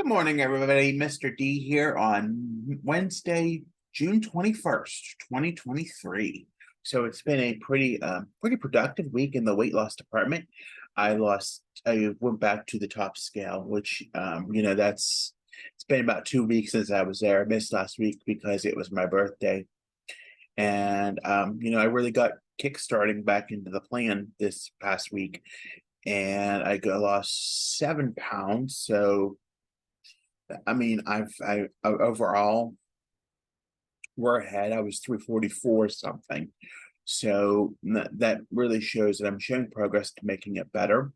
morning, everybody. Mr. D here on Wednesday, June 21st, 2023. So it's been a pretty productive week in the weight loss department. I went back to the top scale, which it's been about 2 weeks since I was there. I missed last week because it was my birthday. And I really got kickstarting back into the plan this past week, and lost 7 pounds. So I mean, overall, we're ahead. I was 344 something. So that really shows that I'm showing progress to making it better.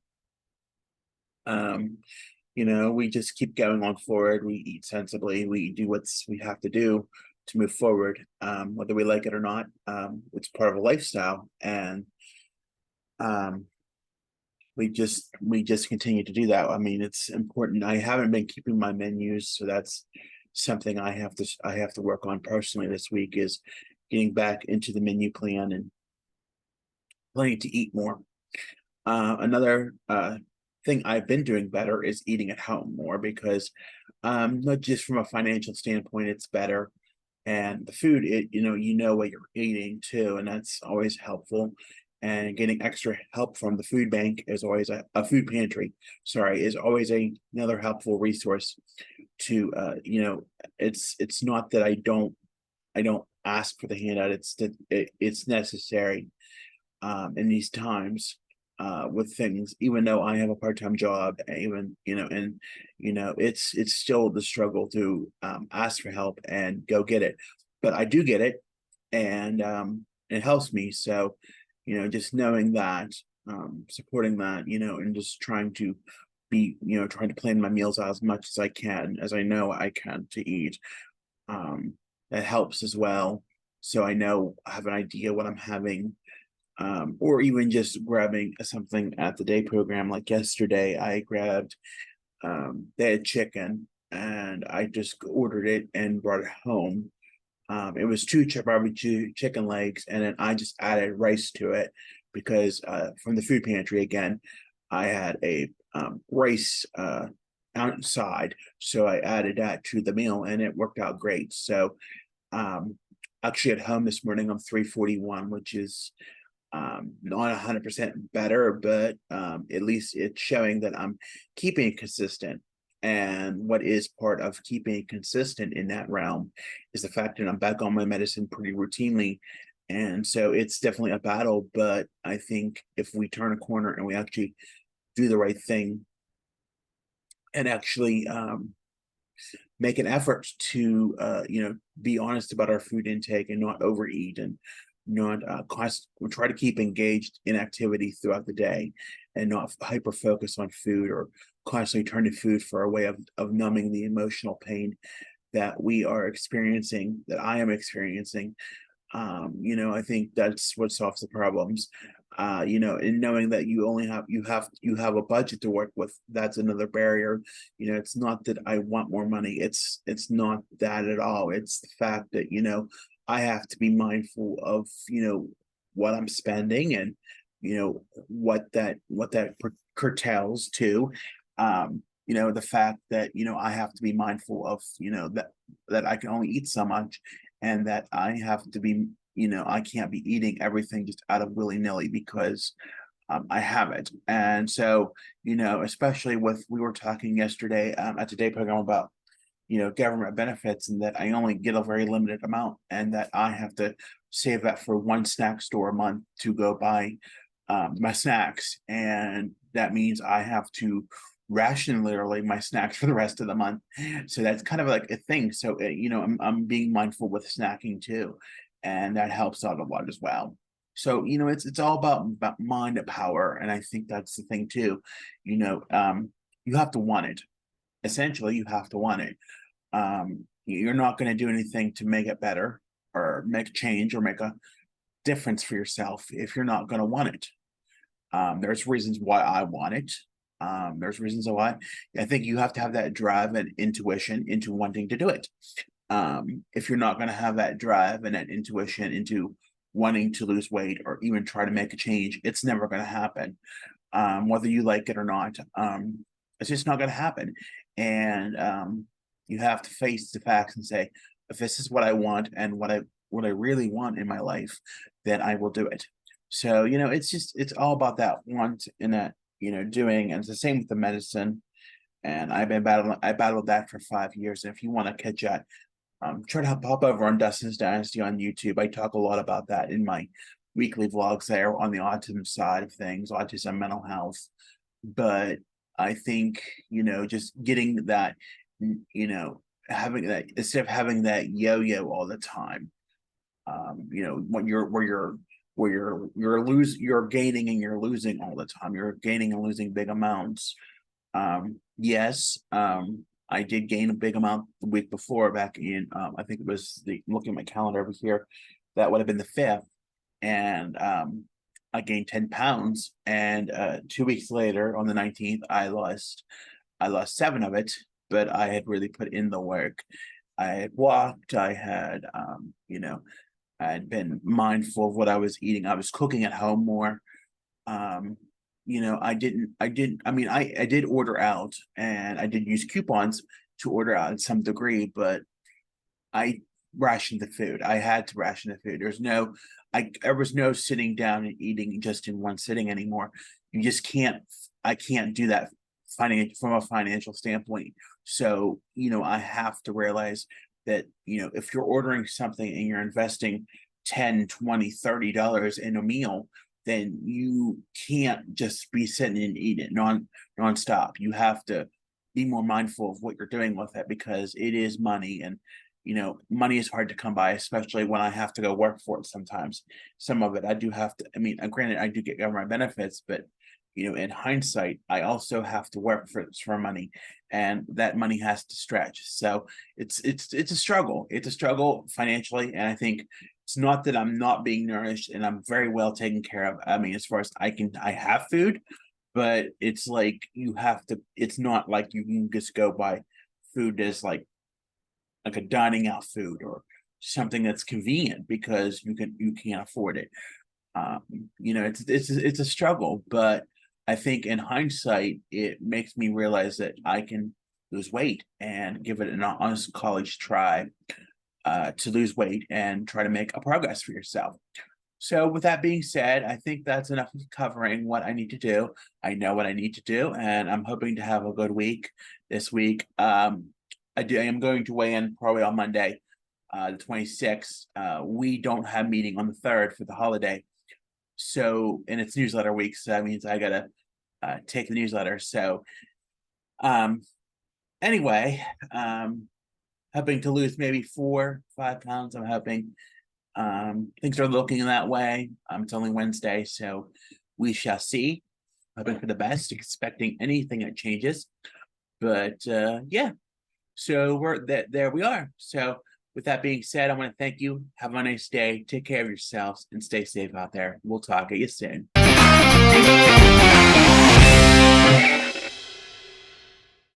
Um, we just keep going on forward. We eat sensibly. We do what we have to do to move forward, whether we like it or not. It's part of a lifestyle, and um, we just continue to do that. I mean, it's important. I haven't been keeping my menus, so that's something I have to work on personally this week, is getting back into the menu plan and planning to eat more. Another thing I've been doing better is eating at home more, because not just from a financial standpoint, it's better, and the food, you know what you're eating too, and that's always helpful. And getting extra help from the food bank is always a food pantry, sorry, is always another helpful resource to it's not that I don't ask for the handout. It's that it's necessary in these times, with things, even though I have a part-time job, even and it's still the struggle to ask for help and go get it, but I do get it, and it helps me. So just knowing that, supporting that, and just trying to plan my meals out as much as I can, as I know I can, to eat. um that helps as well, so I have an idea what I'm having. Or even just grabbing something at the day program. Like yesterday, I grabbed, they had chicken, and I just ordered it and brought it home. It was two barbecue chicken legs, and then I just added rice to it, because from the food pantry again, I had a rice outside, so I added that to the meal, and it worked out great. So um, actually, at home this morning, I'm 341, which is not 100% better, but at least it's showing that I'm keeping it consistent. And what is part of keeping it consistent in that realm is the fact that I'm back on my medicine pretty routinely. And so it's definitely a battle, but I think if we turn a corner and we actually do the right thing, and actually make an effort to be honest about our food intake and not overeat, and not we try to keep engaged in activity throughout the day, and not hyper focus on food, or constantly turn to food for a way of numbing the emotional pain that we are experiencing, that I am experiencing. I think that's what solves the problems. And knowing that you have a budget to work with, that's another barrier. It's not that I want more money. It's not that at all. It's the fact that I have to be mindful of what I'm spending, and what that curtails to. The fact that I have to be mindful of that I can only eat so much, and that I have to be, I can't be eating everything just out of willy-nilly, because I have it. And so, especially we were talking yesterday at the day program about, government benefits, and that I only get a very limited amount, and that I have to save that for one snack store a month to go buy my snacks. And that means I have to ration literally my snacks for the rest of the month. So that's kind of like a thing. So I'm being mindful with snacking too, and that helps out a lot as well. So it's all about mind power, and I think that's the thing too. You have to want it. Essentially, you have to want it. You're not going to do anything to make it better, or make change, or make a difference for yourself, if you're not going to want it. There's reasons why I want it. There's reasons why I think you have to have that drive and intuition into wanting to do it. If you're not going to have that drive and that intuition into wanting to lose weight, or even try to make a change, it's never going to happen, whether you like it or not. It's just not gonna happen. And you have to face the facts and say, if this is what I want and what I really want in my life, then I will do it. So, it's all about that want and that, doing, and it's the same with the medicine. And I battled that for 5 years. And if you want to catch up, try to hop over on Dustin's Dynasty on YouTube. I talk a lot about that in my weekly vlogs there on the autism side of things, autism, mental health. But I think, just getting that, having that, instead of having that yo-yo all the time, when you're gaining and you're losing all the time. You're gaining and losing big amounts. Yes, I did gain a big amount the week before, back in I think it was looking at my calendar over here, that would have been the 5th. And I gained 10 pounds, and 2 weeks later on the 19th, I lost 7 of it, but I had really put in the work. I had walked, I had I had been mindful of what I was eating. I was cooking at home more. I did order out, and I did use coupons to order out in some degree, but I rationed the food. I had to ration the food. There was no sitting down and eating just in one sitting anymore. You just can't, I can't do that from a financial standpoint. So, I have to realize that, if you're ordering something and you're investing 10, 20, $30 in a meal, then you can't just be sitting and eat it nonstop. You have to be more mindful of what you're doing with it, because it is money, and money is hard to come by, especially when I have to go work for it sometimes. Some of it I do have to, granted, I do get government benefits, but in hindsight, I also have to work for money, and that money has to stretch. So it's a struggle. It's a struggle financially, and I think it's not that I'm not being nourished, and I'm very well taken care of. As far as I have food, but it's like you have to. It's not like you can just go buy food as like a dining out food or something that's convenient because you can't afford it. It's a struggle, but I think in hindsight, it makes me realize that I can lose weight and give it an honest college try, to lose weight and try to make a progress for yourself. So with that being said, I think that's enough of covering what I need to do. I know what I need to do, and I'm hoping to have a good week this week. I am going to weigh in probably on Monday, the 26th. We don't have meeting on the 3rd for the holiday. So, and it's newsletter week, so that means I gotta take the newsletter. So, anyway, hoping to lose maybe 4-5 pounds. I'm hoping things are looking that way. It's only Wednesday, so we shall see. Hoping for the best, expecting anything that changes. But yeah, so there we are. So with that being said, I want to thank you. Have a nice day. Take care of yourselves and stay safe out there. We'll talk at you soon.